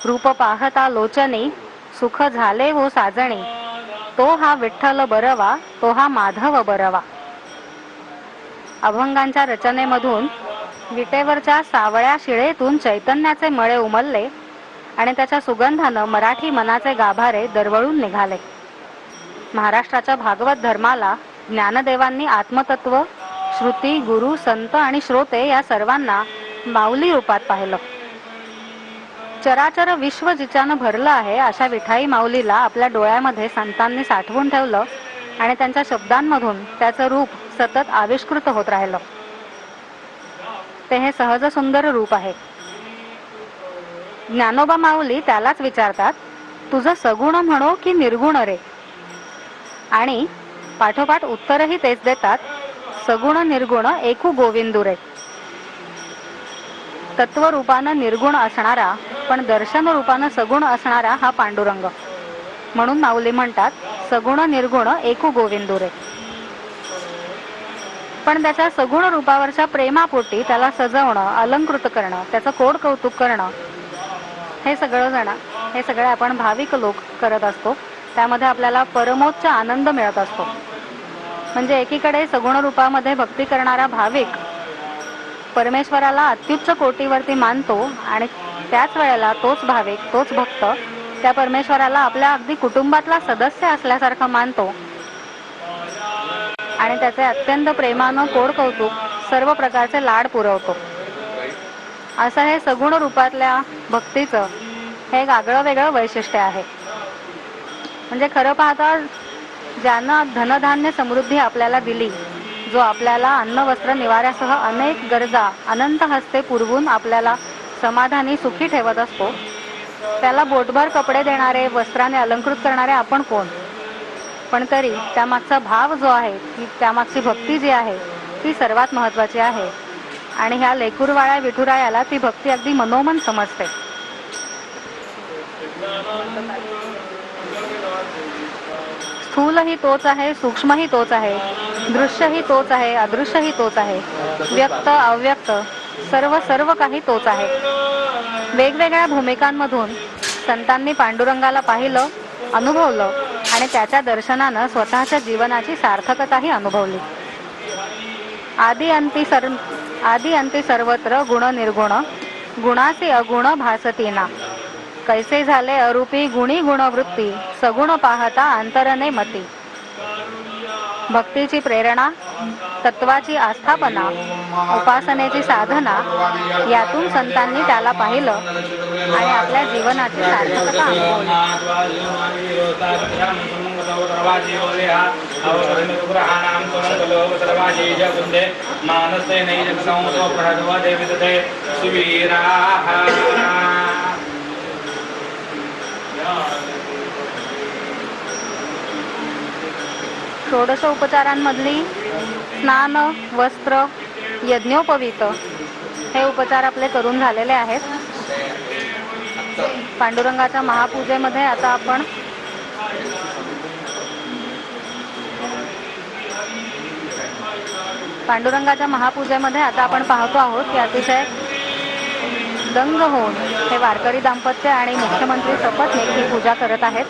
रूप पाहता लोचनी, सुख झाले हो साजणी, तो हा विठ्ठल बरवा, तो हा माधव बरवा. अभंगांच्या रचनेमधून विटेवरच्या सावळ्या शिळेतून चैतन्याचे मळे उमलले आणि त्याच्या सुगंधानं मराठी मनाचे गाभारे दरवळून निघाले. महाराष्ट्राच्या भागवत धर्माला ज्ञानदेवांनी आत्मतत्व, श्रुती, गुरु, संत आणि श्रोते या सर्वांना माऊली रूपात पाहिलं. चराचर विश्व जिच्यानं भरलं आहे अशा विठाई माऊलीला आपल्या डोळ्यामध्ये संतांनी साठवून ठेवलं आणि त्यांच्या शब्दांमधून त्याचं रूप सतत आविष्कृत होत राहिलं. ते हे सहज सुंदर रूप आहे. ज्ञानोबा माऊली त्यालाच विचारतात, तुझं सगुण म्हणो की निर्गुण रे? आणि पाठोपाठ उत्तरही तेच देतात, सगुण निर्गुण एकू गोविंदू रे. तत्वरूपानं निर्गुण असणारा पण दर्शन रूपानं सगुण असणारा हा पांडुरंग. म्हणून माऊली म्हणतात, सगुण निर्गुण एकू गोविंदू रे. पण त्याच्या सगुण रूपावरच्या प्रेमापोटी त्याला सजवणं, अलंकृत करणं, त्याचं कोड कौतुक करणं, हे सगळे आपण भाविक लोक करत असतो. त्यामध्ये आपल्याला परमोच्च आनंद मिळत असतो. म्हणजे एकीकडे सगुण रूपामध्ये भक्ती करणारा भाविक परमेश्वराला अत्युच्च कोटीवरती मानतो आणि त्याच वेळेला तोच भाविक, तोच भक्त त्या परमेश्वराला आपल्या अगदी कुटुंबातला सदस्य असल्यासारखं मानतो आणि त्याचे अत्यंत प्रेमानं कोड कौतुक, सर्व प्रकारचे लाड पुरवतो. असं हे सगुण रूपातल्या भक्तीचं हे एक आगळं वेगळं वैशिष्ट्य आहे. म्हणजे खरं पाहता ज्यानं धनधान्य समृद्धी आपल्याला दिली, जो आपल्याला अन्न वस्त्र निवाऱ्यासह अनेक गरजा अनंत हस्ते पुरवून आपल्याला समाधानी सुखी ठेवत असतो, त्याला बोटभर कपडे देणारे, वस्त्राने अलंकृत करणारे आपण कोण? पण तरी त्यामागचा भाव जो आहे, त्यामागची भक्ती जी आहे ती सर्वात महत्त्वाची आहे. आणि ह्या लेकुरवाळ्या विठुरायाला ती भक्ती अगदी मनोमन समजते. स्थूलही तोच आहे, सूक्ष्मही तोच आहे, दृश्यही तोच आहे, अदृश्यही तोच आहे, व्यक्त अव्यक्त सर्व काही तोच आहे. वेगवेगळ्या भूमिकांमधून संतांनी पांडुरंगाला पाहिलं, अनुभवलं आणि त्याच्या दर्शनानं स्वतःच्या जीवनाची सार्थकताही अनुभवली. आदी अंती सर्वत्र गुण निर्गुण, गुणाचे अगुण भासतीना, कैसे झाले अरूपी गुणी गुणवृत्ती, सगुण पाहता अंतरने मती. भक्तीची प्रेरणा, तत्वाची आस्थापना, उपासनेची साधना यातून संतांनी त्याला पाहिलं आणि आपल्या जीवनाची सार्थकता अनुभवली. षोडश उपचारांमधली स्नान, वस्त्र, यज्ञोपवीत हे उपचार आपले करून झालेले आहेत. पांडुरंगाच्या महापूजेमध्ये आता आपण पाहतो आहोत की अतिशय दंग होऊन हे वारकरी दाम्पत्य आणि मुख्यमंत्री सपत्नीक ही पूजा करत आहेत.